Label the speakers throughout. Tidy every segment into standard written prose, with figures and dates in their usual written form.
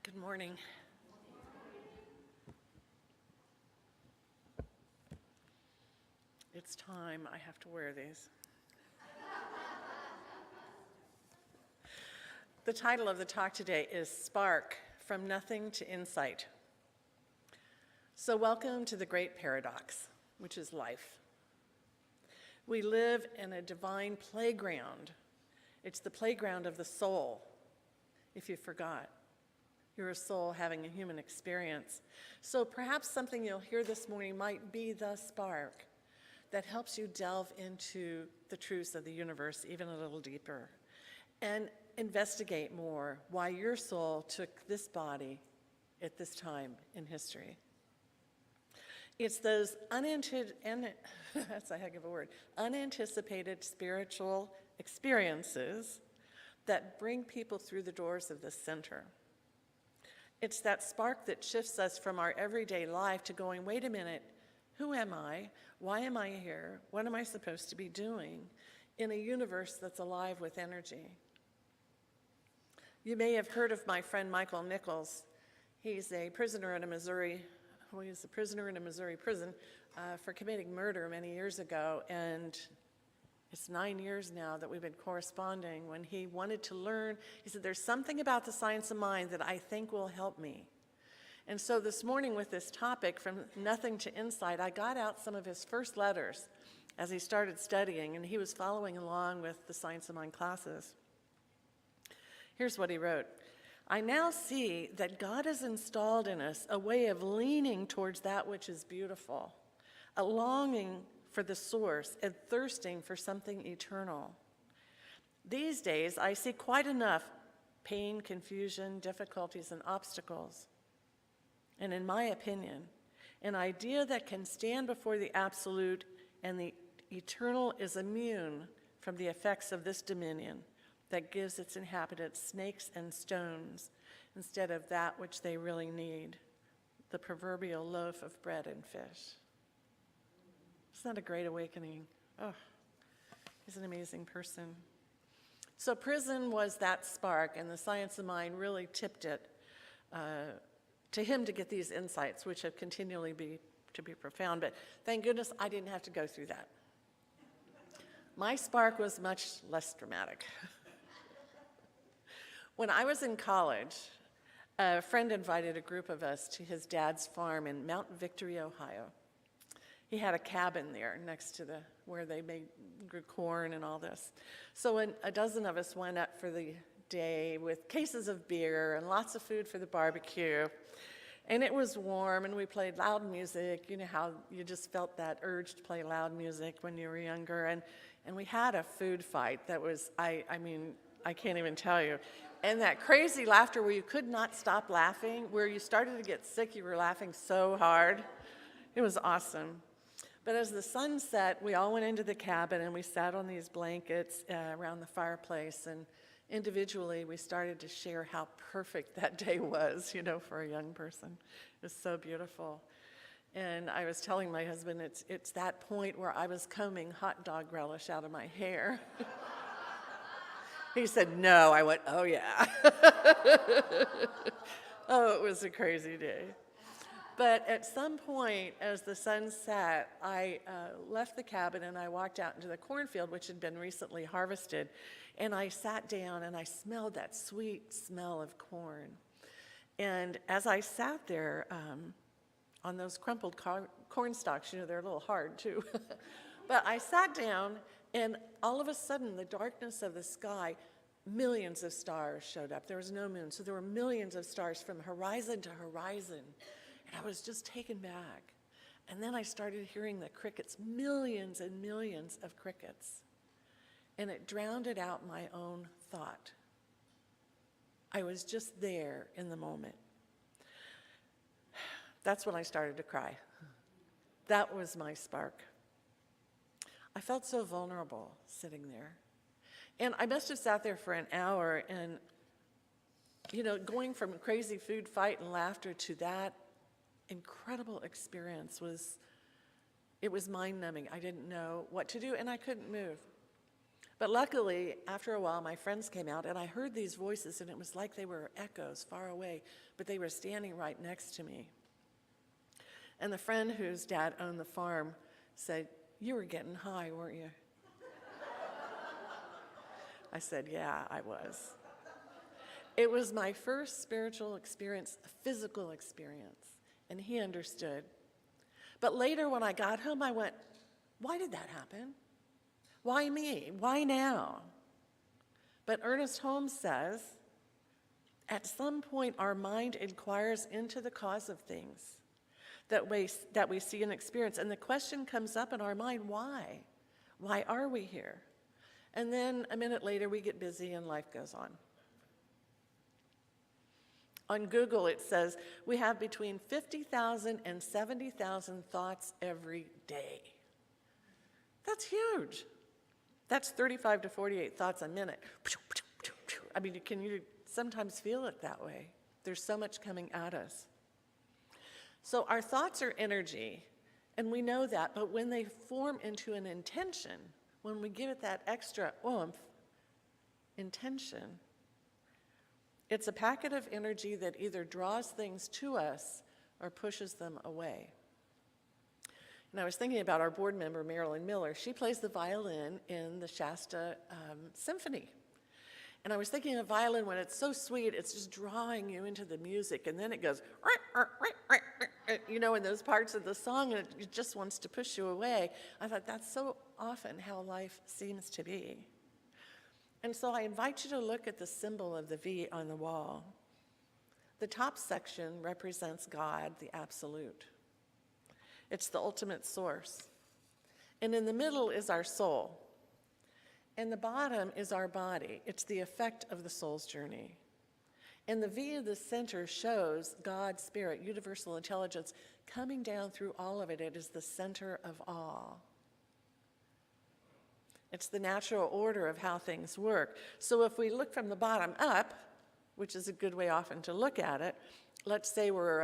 Speaker 1: Good morning. It's time. I have to wear these. The title of the talk today is Spark, From Nothing to Insight. So welcome to the great paradox, which is life. We live in a divine playground. It's the playground of the soul, if you forgot. You're a soul having a human experience. So perhaps something you'll hear this morning might be the spark that helps you delve into the truths of the universe even a little deeper and investigate more why your soul took this body at this time in history. It's those that's a heck of a word, unanticipated spiritual experiences that bring people through the doors of the center. It's that spark that shifts us from our everyday life to going, wait a minute, who am I? Why am I here? What am I supposed to be doing in a universe that's alive with energy? You may have heard of my friend Michael Nichols. He's a prisoner in a Missouri prison for committing murder many years ago, and it's 9 years now that we've been corresponding. When he wanted to learn, he said, there's something about the science of mind that I think will help me. And so this morning with this topic, From Nothing to Insight, I got out some of his first letters as he started studying, and he was following along with the Science of Mind classes. Here's what he wrote. I now see that God has installed in us a way of leaning towards that which is beautiful, a longing for the source and thirsting for something eternal. These days, I see quite enough pain, confusion, difficulties, and obstacles. And in my opinion, an idea that can stand before the absolute and the eternal is immune from the effects of this dominion that gives its inhabitants snakes and stones instead of that which they really need, the proverbial loaf of bread and fish. Isn't that a great awakening? Oh, he's an amazing person. So prison was that spark, and the Science of Mind really tipped it to him to get these insights, which have continually to be profound. But thank goodness I didn't have to go through that. My spark was much less dramatic. When I was in college, a friend invited a group of us to his dad's farm in Mount Victory, Ohio. He had a cabin there next to where they grew corn and all this. So when a dozen of us went up for the day with cases of beer and lots of food for the barbecue. And it was warm, and we played loud music. You know how you just felt that urge to play loud music when you were younger. And we had a food fight that was, I mean, I can't even tell you. And that crazy laughter where you could not stop laughing, where you started to get sick, you were laughing so hard. It was awesome. But as the sun set, we all went into the cabin and we sat on these blankets around the fireplace, and individually we started to share how perfect that day was, you know, for a young person. It was so beautiful. And I was telling my husband it's that point where I was combing hot dog relish out of my hair. He said, no. I went, oh yeah. Oh, it was a crazy day. But at some point, as the sun set, I left the cabin and I walked out into the cornfield, which had been recently harvested, and I sat down and I smelled that sweet smell of corn. And as I sat there on those crumpled corn stalks, you know, they're a little hard too, but I sat down, and all of a sudden, the darkness of the sky, millions of stars showed up. There was no moon, so there were millions of stars from horizon to horizon. And I was just taken back. And then I started hearing the crickets, millions and millions of crickets. And it drowned out my own thought. I was just there in the moment. That's when I started to cry. That was my spark. I felt so vulnerable sitting there. And I must have sat there for an hour, and, you know, going from a crazy food fight and laughter to that incredible experience was mind-numbing. I didn't know what to do, and I couldn't move. But luckily, after a while, my friends came out, and I heard these voices, and it was like they were echoes far away, but they were standing right next to me. And the friend whose dad owned the farm said, "You were getting high, weren't you?" I said, "Yeah, I was." It was my first spiritual experience, a physical experience, and he understood. But later when I got home, I went, why did that happen? Why me? Why now? But Ernest Holmes says, at some point our mind inquires into the cause of things that we see and experience, and the question comes up in our mind, why? Why are we here? And then a minute later we get busy and life goes on. On Google, it says we have between 50,000 and 70,000 thoughts every day. That's huge. That's 35 to 48 thoughts a minute. I mean, can you sometimes feel it that way? There's so much coming at us. So our thoughts are energy, and we know that, but when they form into an intention, when we give it that extra oomph, intention, it's a packet of energy that either draws things to us or pushes them away. And I was thinking about our board member, Marilyn Miller. She plays the violin in the Shasta Symphony. And I was thinking of violin when it's so sweet, it's just drawing you into the music, and then it goes, you know, in those parts of the song, and it just wants to push you away. I thought that's so often how life seems to be. And so I invite you to look at the symbol of the V on the wall. The top section represents God, the absolute. It's the ultimate source. And in the middle is our soul. And the bottom is our body. It's the effect of the soul's journey. And the V in the center shows God, Spirit, universal intelligence coming down through all of it. It is the center of all. It's the natural order of how things work. So if we look from the bottom up, which is a good way often to look at it, let's say we're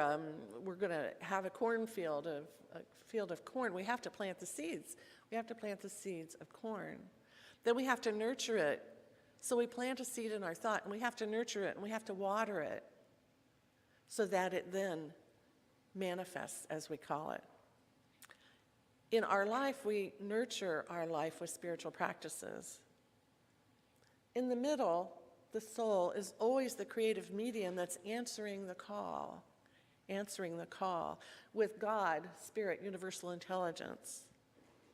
Speaker 1: going to have a cornfield, a field of corn. We have to plant the seeds. We have to plant the seeds of corn. Then we have to nurture it. So we plant a seed in our thought, and we have to nurture it, and we have to water it so that it then manifests, as we call it. In our life, we nurture our life with spiritual practices. In the middle, the soul is always the creative medium that's answering the call with God, Spirit, universal intelligence,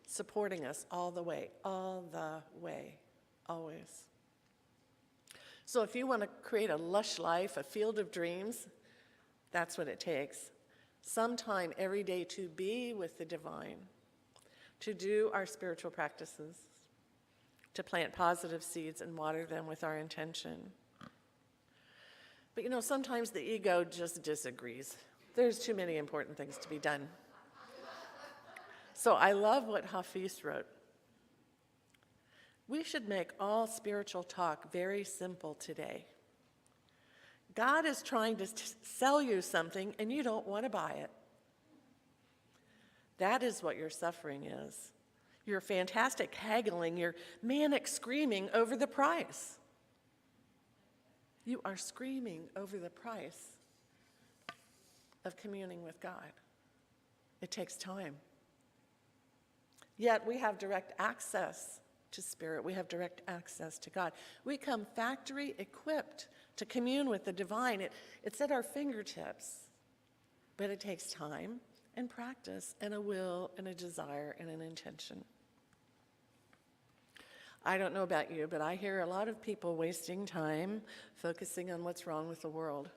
Speaker 1: supporting us all the way, always. So if you want to create a lush life, a field of dreams, that's what it takes. Some time every day to be with the divine, to do our spiritual practices, to plant positive seeds and water them with our intention. But you know, sometimes the ego just disagrees. There's too many important things to be done. So I love what Hafiz wrote. We should make all spiritual talk very simple today. God is trying to sell you something and you don't want to buy it. That is what your suffering is. Your fantastic haggling, your manic screaming over the price. You are screaming over the price of communing with God. It takes time. Yet we have direct access to Spirit. We have direct access to God. We come factory equipped to commune with the divine. It's at our fingertips, but it takes time and practice and a will and a desire and an intention. I don't know about you, but I hear a lot of people wasting time focusing on what's wrong with the world.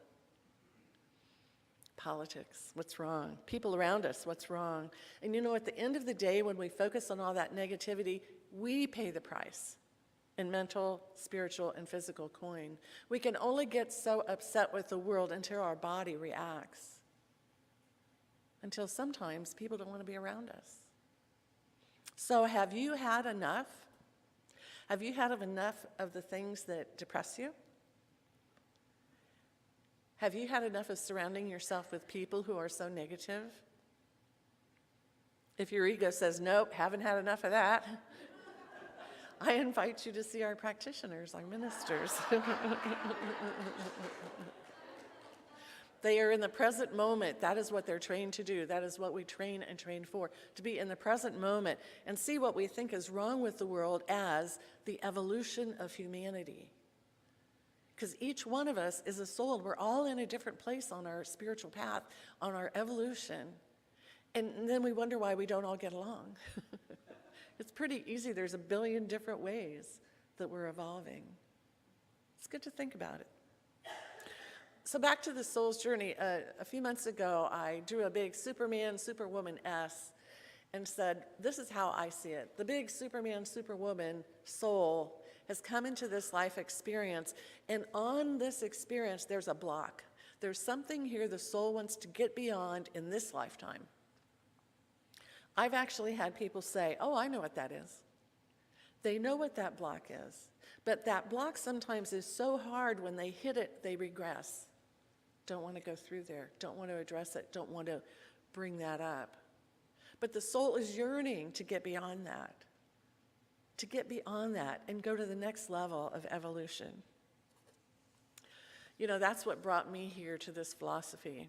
Speaker 1: Politics, what's wrong? People around us, what's wrong? And you know, at the end of the day, when we focus on all that negativity, we pay the price in mental, spiritual, and physical coin. We can only get so upset with the world until our body reacts. Until sometimes people don't want to be around us. So have you had enough? Have you had enough of the things that depress you? Have you had enough of surrounding yourself with people who are so negative? If your ego says, nope, haven't had enough of that. I invite you to see our practitioners, our ministers. They are in the present moment. That is what they're trained to do. That is what we train and train for, to be in the present moment and see what we think is wrong with the world as the evolution of humanity. Because each one of us is a soul. We're all in a different place on our spiritual path, on our evolution. And then we wonder why we don't all get along. It's pretty easy. There's a billion different ways that we're evolving. It's good to think about it. So back to the soul's journey. A few months ago, I drew a big Superman, Superwoman S and said, this is how I see it. The big Superman, Superwoman soul has come into this life experience, and on this experience, there's a block. There's something here the soul wants to get beyond in this lifetime. I've actually had people say, oh, I know what that is. They know what that block is. But that block sometimes is so hard when they hit it, they regress. Don't want to go through there, don't want to address it, don't want to bring that up. But the soul is yearning to get beyond that, and go to the next level of evolution. You know, that's what brought me here to this philosophy.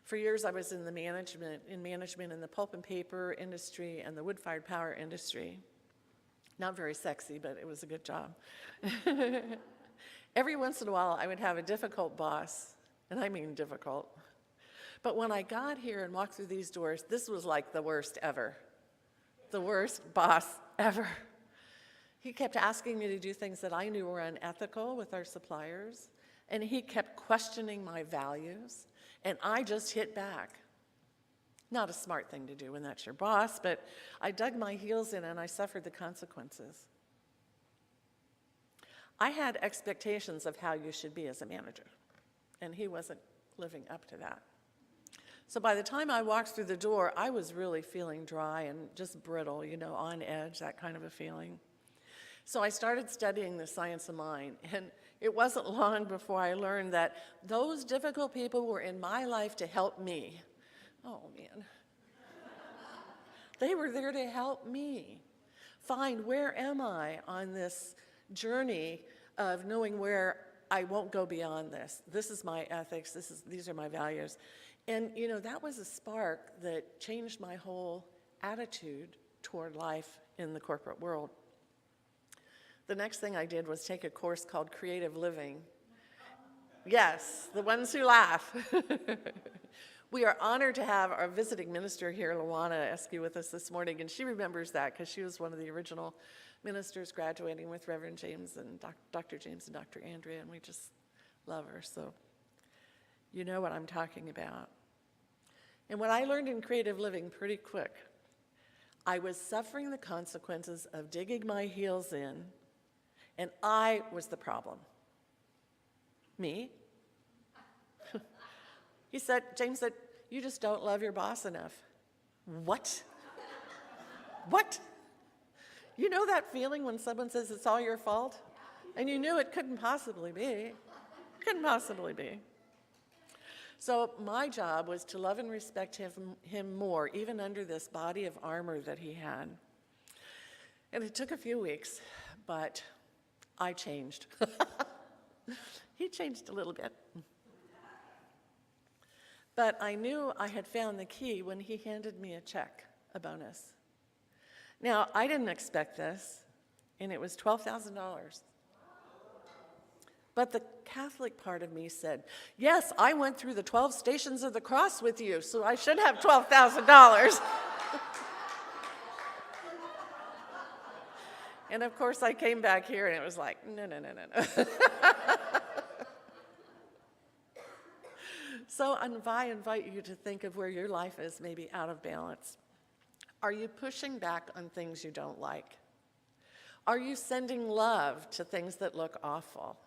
Speaker 1: For years I was in management in the pulp and paper industry and the wood-fired power industry. Not very sexy, but it was a good job. Every once in a while I would have a difficult boss, and I mean difficult. But when I got here and walked through these doors, this was like the worst ever. The worst boss ever. He kept asking me to do things that I knew were unethical with our suppliers, and he kept questioning my values, and I just hit back. Not a smart thing to do when that's your boss, but I dug my heels in and I suffered the consequences. I had expectations of how you should be as a manager, and he wasn't living up to that. So by the time I walked through the door, I was really feeling dry and just brittle, you know, on edge, that kind of a feeling. So I started studying the science of mind, and it wasn't long before I learned that those difficult people were in my life to help me. Oh, man. They were there to help me find where am I on this journey of knowing where I won't go beyond this. This is my ethics. These are my values. And, you know, that was a spark that changed my whole attitude toward life in the corporate world. The next thing I did was take a course called Creative Living. Yes, the ones who laugh. We are honored to have our visiting minister here, Luana Eskew, with us this morning, and she remembers that because she was one of the original ministers graduating with Reverend James and Dr. James and Dr. Andrea, and we just love her, so you know what I'm talking about. And what I learned in Creative Living pretty quick, I was suffering the consequences of digging my heels in, and I was the problem. Me? James said, you just don't love your boss enough. What? What? You know that feeling when someone says it's all your fault? And you knew it couldn't possibly be. Couldn't possibly be. So my job was to love and respect him more, even under this body of armor that he had. And it took a few weeks, but I changed. He changed a little bit. But I knew I had found the key when he handed me a check, a bonus. Now, I didn't expect this, and it was $12,000. But the Catholic part of me said, yes, I went through the 12 stations of the cross with you, so I should have $12,000. And of course, I came back here, and it was like, no. So I invite you to think of where your life is maybe out of balance. Are you pushing back on things you don't like? Are you sending love to things that look awful?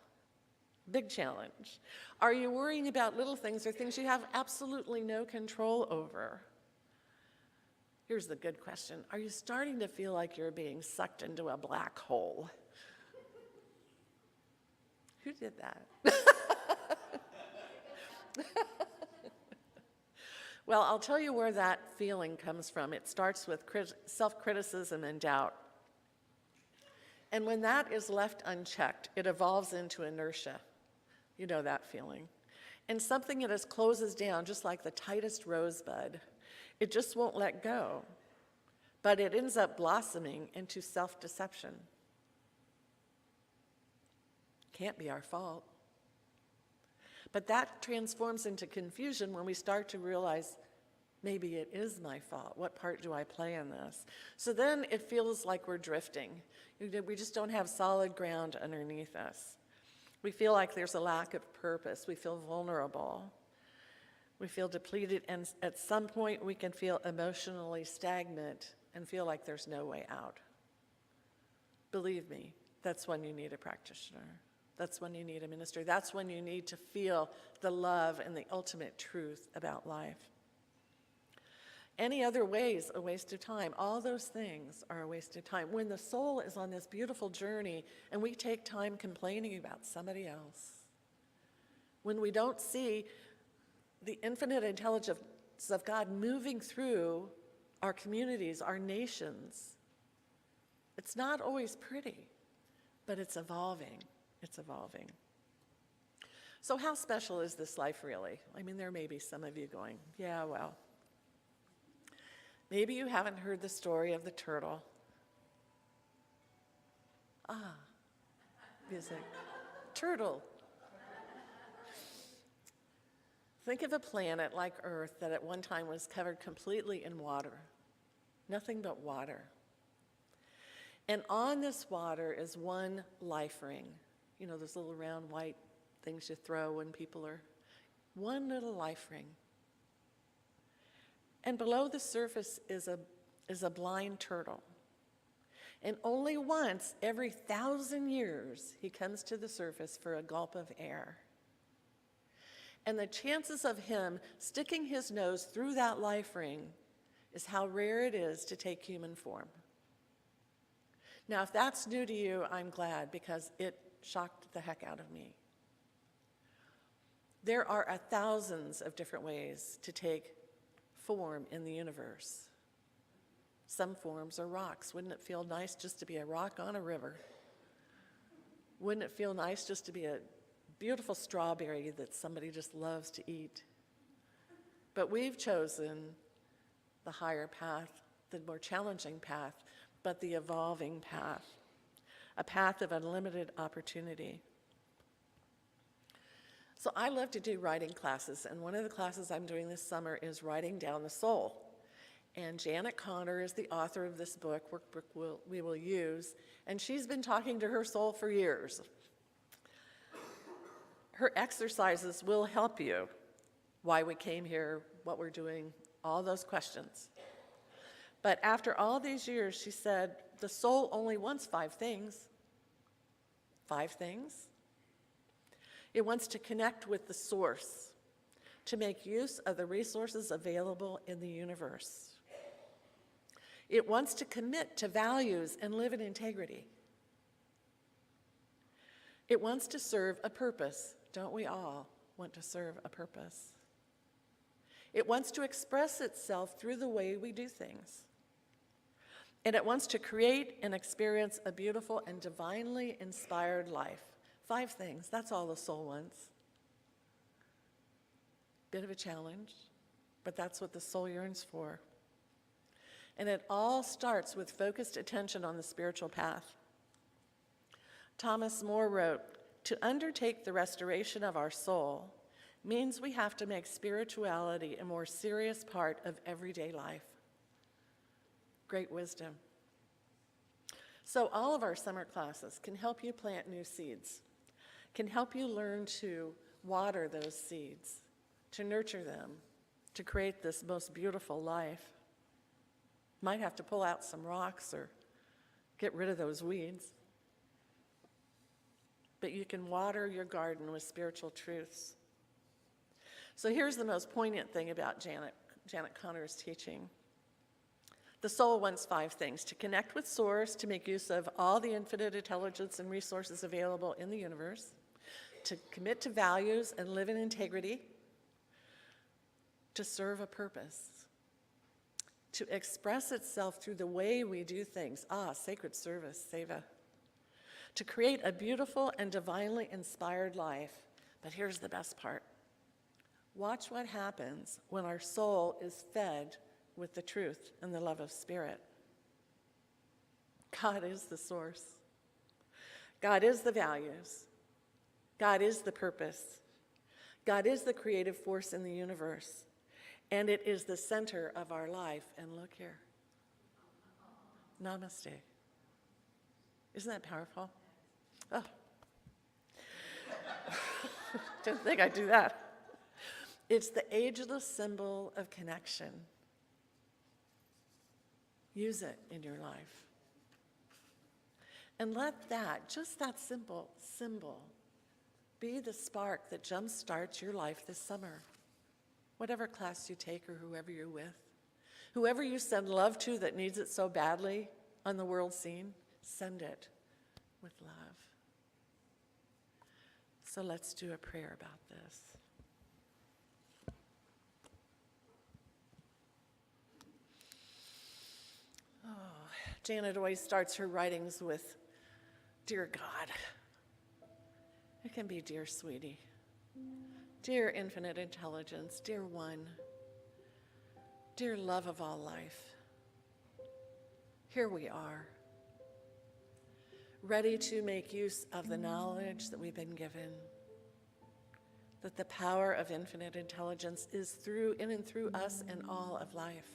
Speaker 1: Big challenge. Are you worrying about little things or things you have absolutely no control over? Here's the good question. Are you starting to feel like you're being sucked into a black hole? Who did that? Well, I'll tell you where that feeling comes from. It starts with self-criticism and doubt. And when that is left unchecked, it evolves into inertia. You know that feeling. And something that just closes down, just like the tightest rosebud. It just won't let go. But it ends up blossoming into self-deception. Can't be our fault. But that transforms into confusion when we start to realize, maybe it is my fault. What part do I play in this? So then it feels like we're drifting. We just don't have solid ground underneath us. We feel like there's a lack of purpose. We feel vulnerable. We feel depleted, and at some point we can feel emotionally stagnant and feel like there's no way out. Believe me, that's when you need a practitioner. That's when you need a minister. That's when you need to feel the love and the ultimate truth about life. Any other way is a waste of time. All those things are a waste of time. When the soul is on this beautiful journey and we take time complaining about somebody else, when we don't see the infinite intelligence of God moving through our communities, our nations, it's not always pretty, but it's evolving. It's evolving. So how special is this life really? I mean, there may be some of you going, yeah, well. Maybe you haven't heard the story of the turtle. Music. Turtle. Think of a planet like Earth that at one time was covered completely in water. Nothing but water. And on this water is one life ring. You know, those little round white things you throw when people are... One little life ring. And below the surface is a blind turtle. And only once every 1,000 years he comes to the surface for a gulp of air. And the chances of him sticking his nose through that life ring is how rare it is to take human form. Now, if that's new to you, I'm glad, because it shocked the heck out of me. There are thousands of different ways to take form in the universe. Some forms are rocks. Wouldn't it feel nice just to be a rock on a river? Wouldn't it feel nice just to be a beautiful strawberry that somebody just loves to eat? But we've chosen the higher path, the more challenging path, but the evolving path, a path of unlimited opportunity. So I love to do writing classes, and one of the classes I'm doing this summer is Writing Down the Soul. And Janet Conner is the author of this book, workbook we will use, and she's been talking to her soul for years. Her exercises will help you, why we came here, what we're doing, all those questions. But after all these years, she said, the soul only wants 5 things. 5 things? It wants to connect with the source, to make use of the resources available in the universe. It wants to commit to values and live in integrity. It wants to serve a purpose. Don't we all want to serve a purpose? It wants to express itself through the way we do things. And it wants to create and experience a beautiful and divinely inspired life. 5 things, that's all the soul wants. Bit of a challenge, but that's what the soul yearns for. And it all starts with focused attention on the spiritual path. Thomas More wrote, "To undertake the restoration of our soul means we have to make spirituality a more serious part of everyday life." Great wisdom. So all of our summer classes can help you plant new seeds, can help you learn to water those seeds, to nurture them, to create this most beautiful life. Might have to pull out some rocks or get rid of those weeds. But you can water your garden with spiritual truths. So here's the most poignant thing about Janet Conner's teaching. The soul wants 5 things: to connect with Source, to make use of all the infinite intelligence and resources available in the universe, to commit to values and live in integrity, to serve a purpose, to express itself through the way we do things. Sacred service, seva. to create a beautiful and divinely inspired life. But here's the best part. Watch what happens when our soul is fed with the truth and the love of Spirit. God is the source. God is the values. God is the purpose. God is the creative force in the universe. And it is the center of our life. And look here. Namaste. Isn't that powerful? Oh. Didn't think I'd do that. It's the ageless symbol of connection. Use it in your life. And let that, just that simple symbol, be the spark that jumpstarts your life this summer. Whatever class you take or whoever you're with. Whoever you send love to that needs it so badly on the world scene, send it with love. So let's do a prayer about this. Oh, Janet always starts her writings with, "Dear God." It can be "Dear Sweetie," "Dear Infinite Intelligence," "Dear One," "Dear Love of all life." Here we are, ready to make use of the knowledge that we've been given, that the power of infinite intelligence is in and through us and all of life,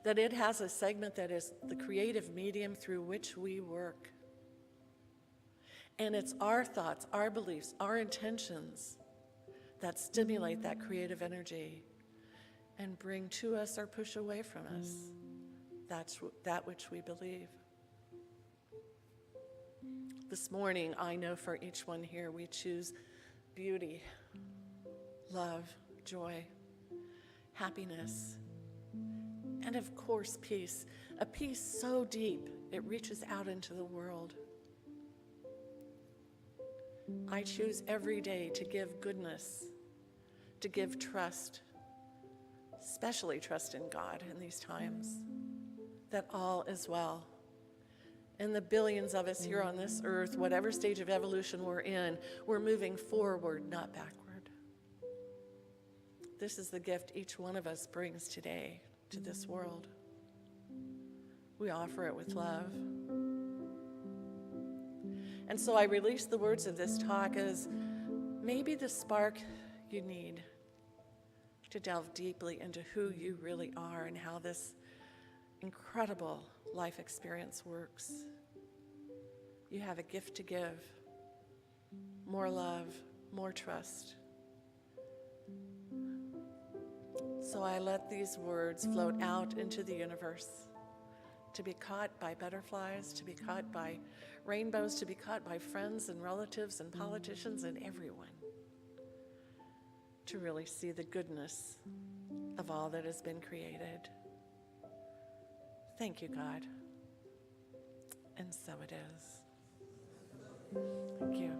Speaker 1: that it has a segment that is the creative medium through which we work. And it's our thoughts, our beliefs, our intentions that stimulate that creative energy and bring to us or push away from us that which we believe. This morning, I know for each one here, we choose beauty, love, joy, happiness, and of course, peace. A peace so deep, it reaches out into the world. I choose every day to give goodness, to give trust, especially trust in God in these times, that all is well. And the billions of us here on this earth, whatever stage of evolution we're in, we're moving forward, not backward. This is the gift each one of us brings today to this world. We offer it with love. And so I release the words of this talk as maybe the spark you need to delve deeply into who you really are and how this incredible life experience works. You have a gift to give, more love, more trust. So I let these words float out into the universe, to be caught by butterflies, to be caught by rainbows, to be caught by friends and relatives and politicians and everyone, to really see the goodness of all that has been created. Thank you, God. And so it is. Thank you.